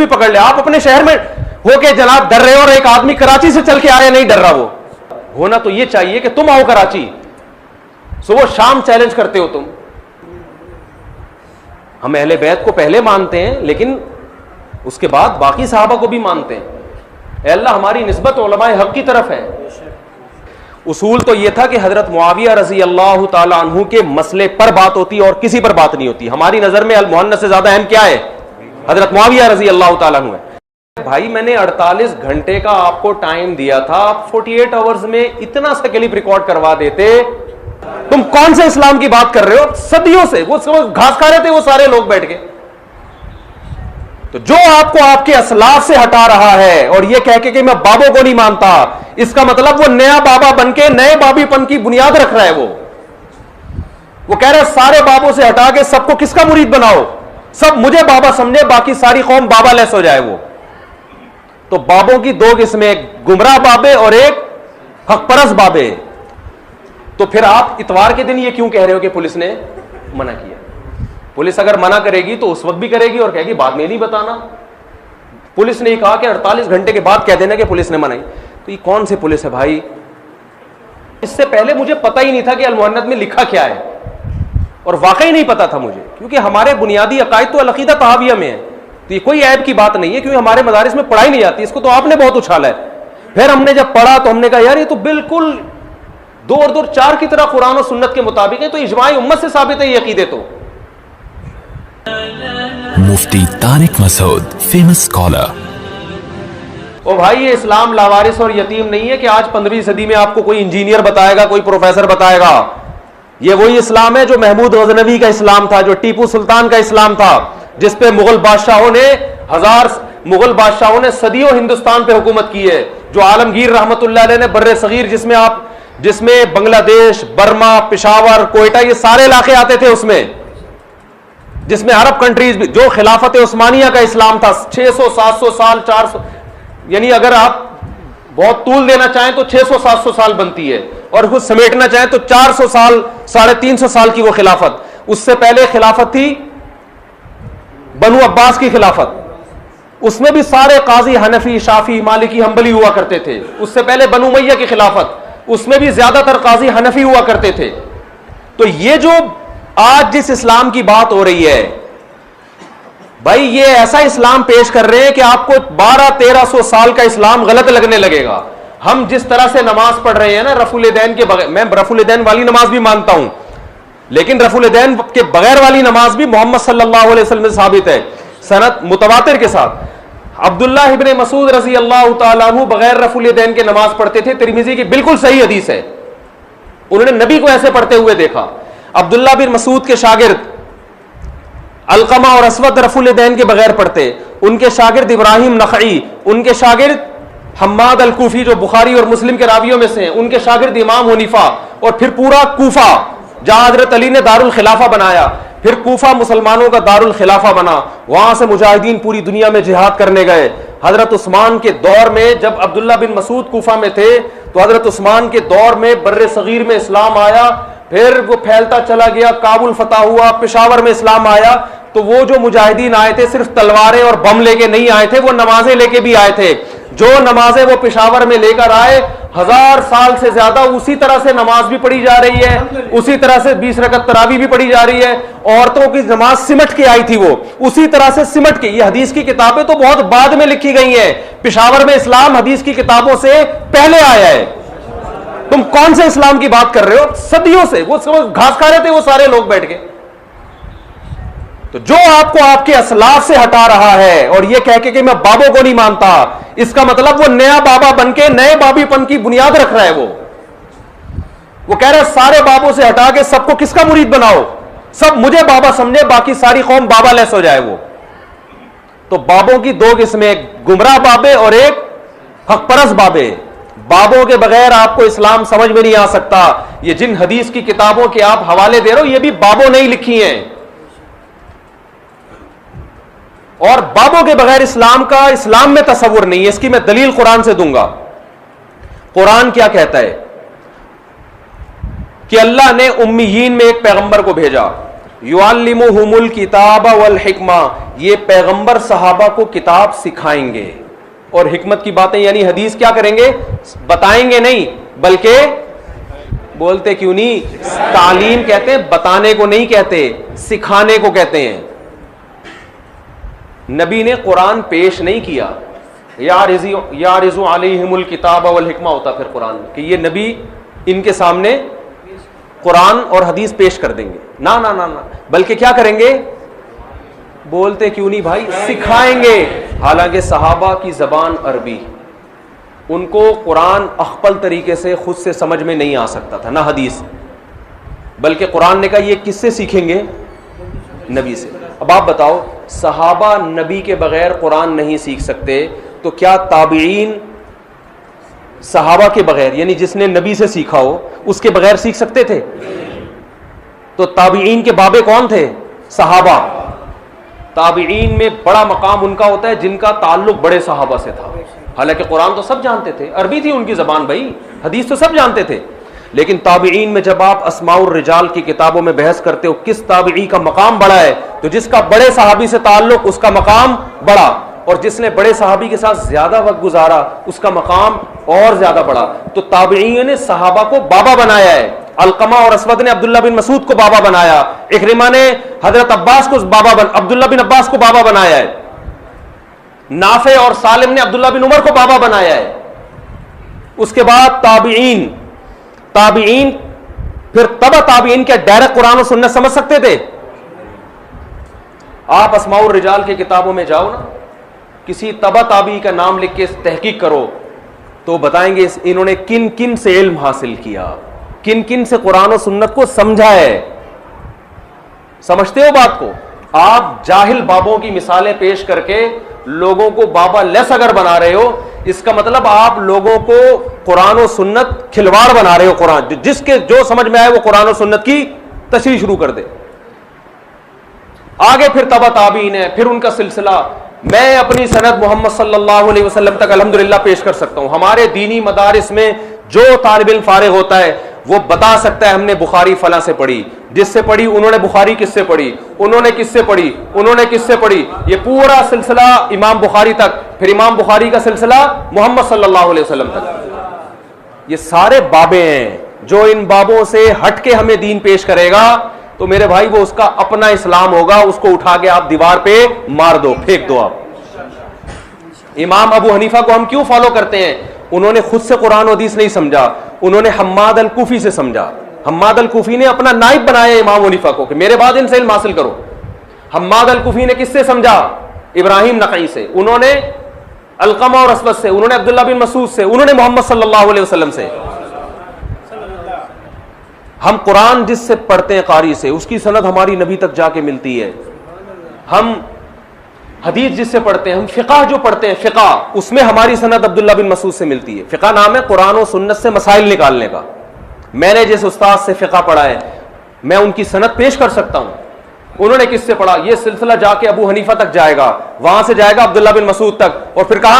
भी पकड़ ले, आप अपने शहर में होके जनाब डर रहे हो और एक आदमी कराची से चल के आ रहे नहीं डर रहा। वो होना तो ये चाहिए कि तुम आओ कराची, सुबह शाम चैलेंज करते हो तुम। हम अहले बैत को पहले मानते हैं, लेकिन उसके बाद बाकी सहाबा को भी मानते हैं। अल्लाह हमारी निस्बत उलमाए हक की तरफ है। उसूल तो यह था कि हजरत मुआविया रजी अल्लाह ताला अन्हु के मसले पर बात होती और किसी पर बात नहीं होती। हमारी नजर में अल मुहन्नस से ज्यादा अहम क्या है? हजरत मुआविया रजी अल्लाह ताला अन्हु है। भाई मैंने 48 घंटे का आपको टाइम दिया था, आप 48 आवर्स में इतना सा क्लिप रिकॉर्ड करवा देते। तुम कौन से इस्लाम की बात कर रहे हो? सदियों से वो घास खा रहे थे वो सारे लोग बैठ के। तो जो आपको आपके असलाफ से हटा रहा है और ये कह के कि मैं बाबों को नहीं मानता, इसका मतलब वो नया बाबा बनके नए बाबीपन की बुनियाद रख रहा है। वो कह रहा है सारे बाबों से हटा के सबको किसका मुरीद बनाओ, सब मुझे बाबा समझे, बाकी सारी कौम बाबा लेस हो जाए। वो तो बाबों की दो किस्में, एक गुमराह बाबे और एक हकपरस बाबे। तो फिर आप इतवार के दिन ये क्यों कह रहे हो कि पुलिस ने मना किया? पुलिस अगर मना करेगी तो उस वक्त भी करेगी और कहेगी बाद में नहीं बताना। पुलिस ने कहा कि 48 घंटे के बाद कह देना कि पुलिस ने मनाई। तो ये कौन सी पुलिस है भाई? इससे पहले मुझे पता ही नहीं था कि अल मुहन्नद में लिखा क्या है, और वाकई नहीं पता था मुझे, क्योंकि हमारे बुनियादी अकायद तो अल-अक़ीदा तहाविया में है। तो ये कोई ऐब की बात नहीं है, क्योंकि हमारे मदारिस में पढ़ाई नहीं जाती। इसको तो आपने बहुत उछाला है। फिर हमने जब पढ़ा तो हमने कहा यार ये तो बिल्कुल 2 और 2 4 की तरह कुरान और सुन्नत के मुताबिक है। तो इजमाई उम्मत से साबित है ये अकीदे। तो मुफ्ती तारिक मसूद, फेमस स्कॉलर। ओ भाई, ये इस्लाम लावारिस और यतीम नहीं है कि आज 15वीं सदी में आपको कोई इंजीनियर बताएगा, कोई प्रोफेसर बताएगा। ये वही इस्लाम है जो महमूद गजनवी का इस्लाम था, जो टीपू सुल्तान का इस्लाम था, जिसपे मुगल बादशाहों ने सदियों हिंदुस्तान पे हुकूमत की है। जो आलमगीर रहमतुल्लाह अलैह ने बर्रे सगीर, जिसमें बांग्लादेश, बर्मा, पेशावर, कोयटा, ये सारे इलाके आते थे, उसमें जिसमें अरब कंट्रीज भी, जो खिलाफत उस्मानिया का इस्लाम था 600 700 साल 400, यानी अगर आप बहुत तूल देना चाहें तो 600 700 साल बनती है, और कुछ समेटना चाहें तो 400 साल 350 साल की वो खिलाफत। उससे पहले खिलाफत थी बनु अब्बास की खिलाफत, उसमें भी सारे काजी हनफी, शाफी, मालिकी, हंबली हुआ करते थे। उससे पहले बनु उमैया की खिलाफत, उसमें भी ज्यादातर काजी हनफी हुआ करते थे। तो ये जो आज जिस इस्लाम की बात हो रही है भाई, ये ऐसा इस्लाम पेश कर रहे हैं कि आपको 1200-1300 साल का इस्लाम गलत लगने लगेगा। हम जिस तरह से नमाज पढ़ रहे हैं ना रफुल दैन के बगैर, मैं रफुल दैन वाली नमाज भी मानता हूं, लेकिन रफुल दैन के बगैर वाली नमाज भी मोहम्मद सल्लल्लाहु अलैहि वसल्लम से साबित है, सनद मुतवातिर के साथ। अब्दुल्लाह इब्ने मसूद रजी अल्लाह तआला अन्हु बगैर रफुल दैन के नमाज पढ़ते थे। तिरमिजी की बिल्कुल सही हदीस है, उन्होंने नबी को ऐसे पढ़ते हुए देखा। अब्दुल्लाह बिन मसूद के शागिर्द अलकमा और असवद रफुल दैन के बगैर पढ़ते, उनके शागिर्द इब्राहिम नखई, उनके शागिर्द हम्माद अल कूफी जो बुखारी और मुस्लिम के रावियों में से हैं, उनके शागिर्द इमाम हनीफा, और फिर पूरा कूफा जहां हजरत अली ने दारुल खिलाफा बनाया, फिर कूफा मुसलमानों का दारुल खिलाफा बना। वहां से मुजाहिदीन पूरी दुनिया में जिहाद करने गए। हजरत उस्मान के दौर में जब अब्दुल्लाह बिन मसूद कूफा में थे तो हजरत उस्मान के दौर में बर्रे सगीर में इस्लाम आया, फिर वो फैलता चला गया, काबुल फतह हुआ, पेशावर में इस्लाम आया। तो वो जो मुजाहिदीन आए थे सिर्फ तलवारें और बम लेके नहीं आए थे, वो नमाजें लेके भी आए थे। जो नमाजें वो पेशावर में लेकर आए, 1000 साल से ज्यादा उसी तरह से नमाज भी पढ़ी जा रही है, उसी तरह से 20 रकत तरावी भी पढ़ी जा रही है। औरतों की नमाज सिमट के आई थी, वो उसी तरह से सिमट के। ये हदीस की किताबें तो बहुत बाद में लिखी गई हैं, पेशावर में इस्लाम हदीस की किताबों से पहले आया है। तुम कौन से इस्लाम की बात कर रहे हो? सदियों से वो घास खा रहे थे वो सारे लोग बैठ के। तो जो आपको आपके असलाफ से हटा रहा है और ये कह के कि मैं बाबों को नहीं मानता, इसका मतलब वो नया बाबा बनके नए बाबीपन की बुनियाद रख रहा है। वो कह रहा है सारे बाबों से हटा के सबको किसका मुरीद बनाओ, सब मुझे बाबा समझे, बाकी सारी कौम बाबा लेस हो जाए। वो तो बाबों की दो किस्में, एक गुमराह बाबे और एक हकपरस बाबे। बाबों के बगैर आपको इस्लाम समझ में नहीं आ सकता। ये जिन हदीस की किताबों के आप हवाले दे रहे हो, ये भी बाबों ने ही लिखी हैं, और बाबों के बगैर इस्लाम में तसव्वुर नहीं है। इसकी मैं दलील कुरान से दूंगा। कुरान क्या कहता है कि अल्लाह ने उम्मीयीन में एक पैगंबर को भेजा, युअल्लिमुहुमुल किताब वल हिकमा, ये पैगंबर सहाबा को किताब सिखाएंगे और हिकमत की बातें यानी हदीस क्या करेंगे, बताएंगे नहीं बल्कि, बोलते क्यों नहीं, तालीम कहते हैं, बताने को नहीं कहते, सिखाने को कहते हैं। नबी ने कुरान पेश नहीं किया, यारिज़ु अलैहिमुल किताब वल हिकमा होता फिर कुरान कि ये नबी इनके सामने कुरान और हदीस पेश कर देंगे, ना ना ना ना, बल्कि क्या करेंगे, बोलते क्यों नहीं भाई, सिखाएंगे। हालांकि सहाबा की जबान अरबी, उनको कुरान अख्पल तरीके से खुद से समझ में नहीं आ सकता था, ना हदीस, बल्कि कुरान ने कहा ये किससे सीखेंगे, नबी से। अब आप बताओ, सहाबा नबी के बगैर कुरान नहीं सीख सकते, तो क्या ताबीईन सहाबा के बगैर, यानी जिसने नबी से सीखा हो उसके बगैर सीख सकते थे? तो ताबीईन के बाबे कौन थे, सहाबा। ताबीईन में बड़ा मकाम उनका होता है जिनका ताल्लुक बड़े सहाबा से था। हालांकि कुरान तो सब जानते थे, अरबी थी उनकी जबान भाई, हदीस तो सब जानते थे, लेकिन ताबीईन में जब आप अस्माउर रिजाल की किताबों में बहस करते हो किस ताबीई का मकाम बड़ा है, तो जिसका बड़े सहाबी से ताल्लुक उसका मकाम बड़ा, और जिसने बड़े सहाबी के साथ ज्यादा वक्त गुजारा उसका मकाम और ज्यादा बड़ा। तो ताबीईन ने सहाबा को बाबा बनाया है। अलकमा और असवद ने अब्दुल्ला बिन मसूद को बाबा बनाया, इकरिमा ने हजरत अब्बास को अब्दुल्ला बिन अब्बास को बाबा बनाया है, नाफे और सालिम ने अब्दुल्ला बिन उमर को बाबा बनाया है। उसके बाद ताबीईन फिर तबा ताबीईन क्या डायरेक्ट कुरान और सुन्नत समझ सकते थे? आप अस्माउर रिजाल की किताबों में जाओ ना, किसी तबा ताबी का नाम लिख के तहकीक करो तो बताएंगे इन्होंने किन किन से इल्म हासिल किया, किन किन से कुरान और सुन्नत को समझा है। समझते हो बात को? आप जाहिल बाबों की मिसालें पेश करके लोगों को बाबा लेस अगर बना रहे हो, इसका मतलब आप लोगों को कुरान और सुन्नत खिलवाड़ बना रहे हो। कुरान जिसके जो समझ में आए वो कुरान और सुन्नत की तशरीह शुरू कर दे। आगे फिर तबा ताबीन है, फिर उनका सिलसिला। मैं अपनी सनद मोहम्मद सल्लल्लाहु अलैहि वसल्लम तक अल्हम्दुलिल्लाह पेश कर सकता हूं। हमारे दीनी मदारिस में जो तालिब इल्म फारिग होता है वो बता सकता है हमने बुखारी फला से पढ़ी, जिससे पढ़ी उन्होंने बुखारी किससे पढ़ी, उन्होंने किससे पढ़ी, उन्होंने किससे पढ़ी, ये पूरा सिलसिला इमाम बुखारी तक, फिर इमाम बुखारी का सिलसिला मोहम्मद सल्लल्लाहु अलैहि वसल्लम तक। ये सारे बाबे हैं। जो इन बाबों से हटके हमें दीन पेश करेगा तो मेरे भाई वो उसका अपना इस्लाम होगा, उसको उठा के आप दीवार पे मार दो, फेंक दो आप। इमाम अबू हनीफा को हम क्यों फॉलो करते हैं? उन्होंने खुद से कुरान और हदीस नहीं समझा, उन्होंने हम्माद अल कूफी से समझा। हम्माद अल कूफी ने अपना नाइब बनाया इमाम हनीफा को कि मेरे बाद इनसे इल्म हासिल करो। हम्माद अल कूफी ने किससे समझा? इब्राहिम नकई से, उन्होंने अलकमा और असवद से, उन्होंने अब्दुल्ला बिन मसूद से, उन्होंने मोहम्मद सल्लल्लाहु अलैहि वसल्लम से। हम कुरान जिससे पढ़ते हैं कारी से, उसकी सनद हमारी नबी तक जाके मिलती है। हम हदीस जिससे पढ़ते हैं, हम फिक़ह जो पढ़ते हैं फिक़ह, उसमें हमारी सनद अब्दुल्ला बिन मसूद से मिलती है। फिक़ह नाम है कुरान और सुन्नत से मसाइल निकालने का। मैंने जिस उस्ताद से फिक़ह पढ़ा है मैं उनकी सनद पेश कर सकता हूं। उन्होंने किससे पढ़ा, यह सिलसिला जाके अबू हनीफा तक जाएगा, वहां से जाएगा अब्दुल्ला बिन मसूद तक, और फिर कहा